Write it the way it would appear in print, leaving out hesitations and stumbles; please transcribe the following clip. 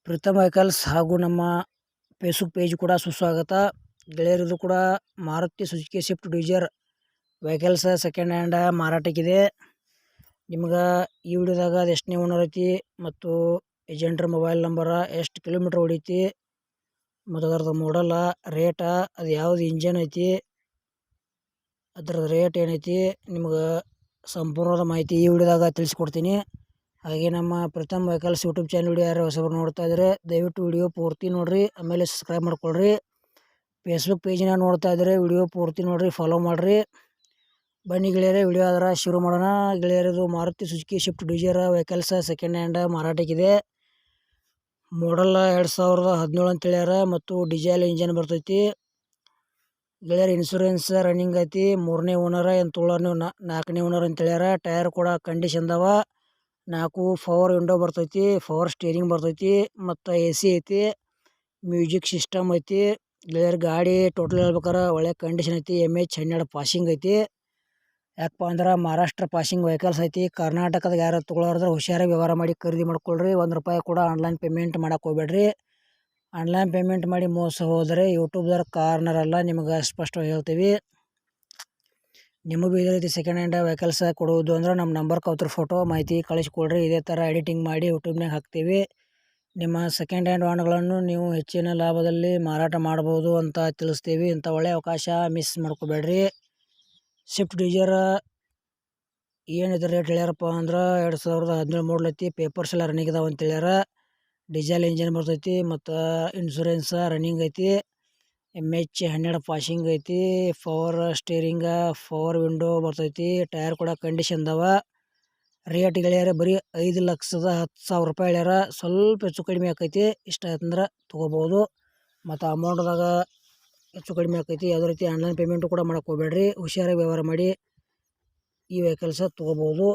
Preetham vehicles ಹಾಗೂ ನಮ್ಮ Facebook page ಕೂಡ ಸುಸ್ವಾಗತ. ಗೆಳೆಯರಿದು ಕೂಡ Maruti Suzuki Swift Dzire vehicles second hand ಮಾರಾಟಕ್ಕಿದೆ. ನಿಮ್ಗೆ ಈ ವಿಡಿಯೋದಾಗ ಅದು ಎಷ್ಟನೇ ಓನರ್ ಐತಿ ಮತ್ತು ಏಜೆಂಟ್ರ ಮೊಬೈಲ್ ನಂಬರ, ಎಷ್ಟು ಕಿಲೋಮೀಟ್ರ್ ಹೊಡೀತಿ ಮತ್ತು ಅದರದ್ದು ಮಾಡಲ್ಲ, ರೇಟ, ಅದು ಯಾವುದು ಇಂಜನ್ ಐತಿ, ಅದರ ರೇಟ್ ಏನೈತಿ, ನಿಮ್ಗೆ ಸಂಪೂರ್ಣವಾದ ಮಾಹಿತಿ ಈ ವಿಡಿಯೋದಾಗ ತಿಳಿಸ್ಕೊಡ್ತೀನಿ. ಹಾಗೆ ನಮ್ಮ Preetam vehicles YouTube channel video ಯಾರು ಹೊಸಬರು ನೋಡ್ತಾ ಇದ್ದಾರೆ ದಯವಿಟ್ಟು ವಿಡಿಯೋ ಪೂರ್ತಿ ನೋಡಿರಿ, ಆಮೇಲೆ ಸಬ್ಸ್ಕ್ರೈಬ್ ಮಾಡ್ಕೊಳ್ರಿ. ಫೇಸ್ಬುಕ್ ಪೇಜಿನ ನೋಡ್ತಾ ಇದ್ದರೆ ವಿಡಿಯೋ ಪೂರ್ತಿ ನೋಡಿರಿ, ಫಾಲೋ ಮಾಡಿರಿ. ಬನ್ನಿ ಗೆಳೆಯರೆ, ವಿಡಿಯೋ ಅದರ ಶುರು ಮಾಡೋಣ. ಗೆಳೆಯರದು Maruti Suzuki Swift Dzire vehicles second hand ಮಾರಾಟಕ್ಕಿದೆ. ಮಾಡಲ್ 2017 ಅಂತ ಹೇಳ್ಯಾರ ಮತ್ತು ಡೀಸೆಲ್ ಇಂಜನ್ ಬರ್ತೈತಿ. ಗೆಳೆಯರ ಇನ್ಸೂರೆನ್ಸ್ ರನ್ನಿಂಗ್ ಐತಿ. 3ನೇ ಓನರ್ ಏನು ತೊಗೊಳೋರು ನೀವು 4ನೇ ಓನರ್ ಅಂತ ಹೇಳ್ಯಾರ. ಟೈರ್ ಕೂಡ ಕಂಡೀಷನ್ ಅದಾವ. 4 ಪವರ್ ವಿಂಡೋ ಬರ್ತೈತಿ, ಪವರ್ ಸ್ಟೀರಿಂಗ್ ಬರ್ತೈತಿ ಮತ್ತು AC ಐತಿ, ಮ್ಯೂಸಿಕ್ ಸಿಸ್ಟಮ್ ಐತಿ. ಗೆಳೆಯರ ಗಾಡಿ ಟೋಟಲ್ ಹೇಳ್ಬೇಕಾರೆ ಒಳ್ಳೆ ಕಂಡೀಷನ್ ಐತಿ. MH12 ಪಾಸಿಂಗ್ ಐತಿ. ಯಾಕಪ್ಪ ಅಂದ್ರೆ ಮಹಾರಾಷ್ಟ್ರ ಪಾಸಿಂಗ್ ವೆಹಿಕಲ್ಸ್ ಐತಿ. ಕರ್ನಾಟಕದಾಗ ಯಾರು ತೊಗೊಳೋದ್ರೆ ಹುಷಾರಾಗಿ ವ್ಯವಹಾರ ಮಾಡಿ ಖರೀದಿ ಮಾಡ್ಕೊಳ್ರಿ. ₹1 ಕೂಡ ಆನ್ಲೈನ್ ಪೇಮೆಂಟ್ ಮಾಡಕ್ಕೆ ಹೋಗ್ಬೇಡ್ರಿ. ಆನ್ಲೈನ್ ಪೇಮೆಂಟ್ ಮಾಡಿ ಮೋಸ ಹೋದರೆ ಯೂಟ್ಯೂಬ್ದವ್ರ ಕಾರ್ನರಲ್ಲ, ನಿಮ್ಗೆ ಸ್ಪಷ್ಟವಾಗಿ ಹೇಳ್ತೀವಿ. ನಿಮಗೂ ಇದೇ ರೀತಿ ಸೆಕೆಂಡ್ ಹ್ಯಾಂಡ್ ವೆಹಿಕಲ್ಸ್ ಕೊಡುವುದು ಅಂದ್ರೆ ನಮ್ಮ ನಂಬರ್ಗೆ ಅವ್ರ ಫೋಟೋ ಮಾಹಿತಿ ಕಳಿಸ್ಕೊಳ್ರಿ. ಇದೇ ಥರ ಎಡಿಟಿಂಗ್ ಮಾಡಿ ಯೂಟ್ಯೂಬ್ನಾಗ ಹಾಕ್ತೀವಿ. ನಿಮ್ಮ ಸೆಕೆಂಡ್ ಹ್ಯಾಂಡ್ ವಾಹನಗಳನ್ನು ನೀವು ಹೆಚ್ಚಿನ ಲಾಭದಲ್ಲಿ ಮಾರಾಟ ಮಾಡ್ಬೋದು ಅಂತ ತಿಳಿಸ್ತೀವಿ. ಇಂಥ ಒಳ್ಳೆಯ ಅವಕಾಶ ಮಿಸ್ ಮಾಡ್ಕೋಬೇಡ್ರಿ. ಸ್ವಿಫ್ಟ್ ಡಿಸೈರ್ ಏನಿದೆ ರೇಟ್ ಹೇಳ್ಯಾರಪ್ಪ ಅಂದ್ರೆ 2017 ಮಾಡಲ್ ಐತಿ. ಪೇಪರ್ಸ್ ಎಲ್ಲ ರನ್ನಿಂಗ್ ಇದಾವೆ ಅಂತ ಹೇಳ್ಯಾರ. ಡೀಸೆಲ್ ಇಂಜನ್ ಬರ್ತೈತಿ ಮತ್ತು ಇನ್ಸೂರೆನ್ಸ್ ರನ್ನಿಂಗ್ ಐತಿ. MH12 ಪಾಸಿಂಗ್ ಐತಿ. ಪವರ್ ಸ್ಟೀರಿಂಗ, ಪವರ್ ವಿಂಡೋ ಬರ್ತೈತಿ. ಟೈರ್ ಕೂಡ ಕಂಡೀಷನ್ ಅದಾವ. ರೇಟ್ ಗೆಳೆಯರೆ ಬರೀ ₹5,10,000 ಹೇಳ್ಯಾರ. ಸ್ವಲ್ಪ ಹೆಚ್ಚು ಕಡಿಮೆ ಆಕೈತಿ. ಇಷ್ಟ ಆಯ್ತಂದ್ರೆ ತೊಗೋಬೋದು. ಮತ್ತು ಅಮೌಂಟ್ದಾಗ ಹೆಚ್ಚು ಕಡಿಮೆ ಆಕೈತಿ. ಯಾವುದೇ ರೀತಿ ಆನ್ಲೈನ್ ಪೇಮೆಂಟು ಕೂಡ ಮಾಡಕ್ಕೆ ಹೋಗ್ಬೇಡ್ರಿ. ಹುಷಾರಾಗಿ ವ್ಯವಹಾರ ಮಾಡಿ ಈ ವೆಹಿಕಲ್ಸ ತೊಗೋಬೋದು.